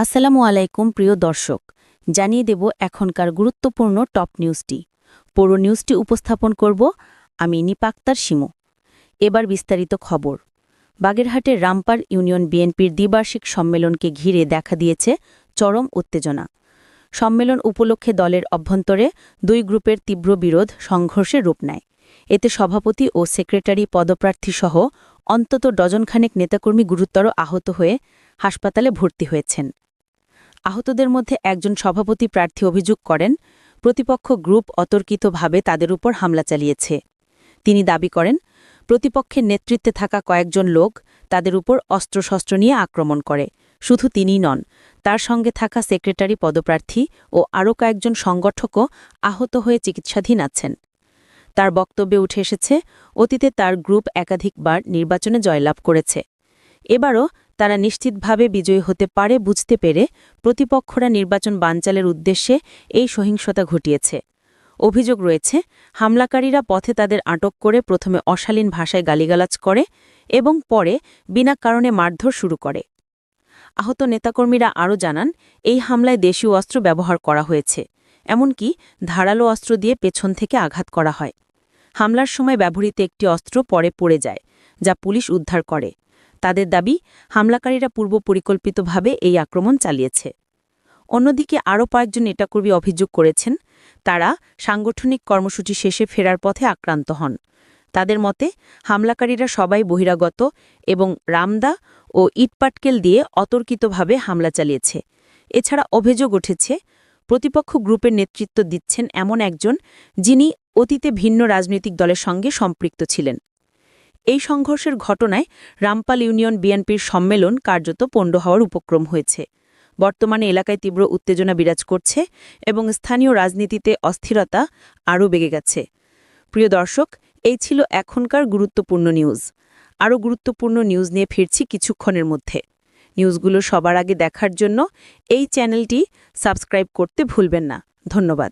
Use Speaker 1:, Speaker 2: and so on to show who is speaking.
Speaker 1: আসসালামু আলাইকুম প্রিয় দর্শক, জানিয়ে দেব এখনকার গুরুত্বপূর্ণ টপ নিউজটি। পুরো নিউজটি উপস্থাপন করব আমি নিপাক্তার শিমু। এবার বিস্তারিত খবর। বাগেরহাটের রামপার ইউনিয়ন বিএনপির দ্বিবার্ষিক সম্মেলনকে ঘিরে দেখা দিয়েছে চরম উত্তেজনা। সম্মেলন উপলক্ষে দলের অভ্যন্তরে দুই গ্রুপের তীব্র বিরোধ সংঘর্ষের রূপ নেয়। এতে সভাপতি ও সেক্রেটারি পদপ্রার্থীসহ অন্তত ডজনখানেক নেতাকর্মী গুরুতর আহত হয়ে হাসপাতালে ভর্তি হয়েছেন। আহতদের মধ্যে একজন সভাপতি প্রার্থী অভিযোগ করেন, প্রতিপক্ষ গ্রুপ অতর্কিতভাবে তাদের উপর হামলা চালিয়েছে। তিনি দাবি করেন, প্রতিপক্ষের নেতৃত্বে থাকা কয়েকজন লোক তাদের উপর অস্ত্রশস্ত্র নিয়ে আক্রমণ করে। শুধু তিনিই নন, তার সঙ্গে থাকা সেক্রেটারি পদপ্রার্থী ও আরও কয়েকজন সংগঠকও আহত হয়ে চিকিৎসাধীন আছেন। তার বক্তব্যে উঠে এসেছে, অতীতে তার গ্রুপ একাধিকবার নির্বাচনে জয়লাভ করেছে। এবারও তারা নিশ্চিতভাবে বিজয়ী হতে পারে বুঝতে পেরে প্রতিপক্ষরা নির্বাচন বানচালের উদ্দেশ্যে এই সহিংসতা ঘটিয়েছে। অভিযোগ রয়েছে, হামলাকারীরা পথে তাদের আটক করে প্রথমে অশালীন ভাষায় গালিগালাজ করে এবং পরে বিনা কারণে মারধর শুরু করে। আহত নেতাকর্মীরা আরও জানান, এই হামলায় দেশীয় অস্ত্র ব্যবহার করা হয়েছে, এমনকি ধারালো অস্ত্র দিয়ে পেছন থেকে আঘাত করা হয়। হামলার সময় ব্যবহৃত একটি অস্ত্র পরে পড়ে যায়, যা পুলিশ উদ্ধার করে। তাদের দাবি, হামলাকারীরা পূর্ব পরিকল্পিতভাবে এই আক্রমণ চালিয়েছে। অন্যদিকে আরও কয়েকজন নেতাকর্মী অভিযোগ করেছেন, তারা সাংগঠনিক কর্মসূচি শেষে ফেরার পথে আক্রান্ত হন। তাদের মতে, হামলাকারীরা সবাই বহিরাগত এবং রামদা ও ইটপাটকেল দিয়ে অতর্কিতভাবে হামলা চালিয়েছে। এছাড়া অভিযোগ উঠেছে, প্রতিপক্ষ গ্রুপের নেতৃত্ব দিচ্ছেন এমন একজন, যিনি অতীতে ভিন্ন রাজনৈতিক দলের সঙ্গে সম্পৃক্ত ছিলেন। এই সংঘর্ষের ঘটনায় রামপাল ইউনিয়ন বিএনপির সম্মেলন কার্যত পণ্ড হওয়ার উপক্রম হয়েছে। বর্তমানে এলাকায় তীব্র উত্তেজনা বিরাজ করছে এবং স্থানীয় রাজনীতিতে অস্থিরতা আরও বেড়ে গেছে। প্রিয় দর্শক, এই ছিল এখনকার গুরুত্বপূর্ণ নিউজ। আরও গুরুত্বপূর্ণ নিউজ নিয়ে ফিরছি কিছুক্ষণের মধ্যে। নিউজগুলো সবার আগে দেখার জন্য এই চ্যানেলটি সাবস্ক্রাইব করতে ভুলবেন না। ধন্যবাদ।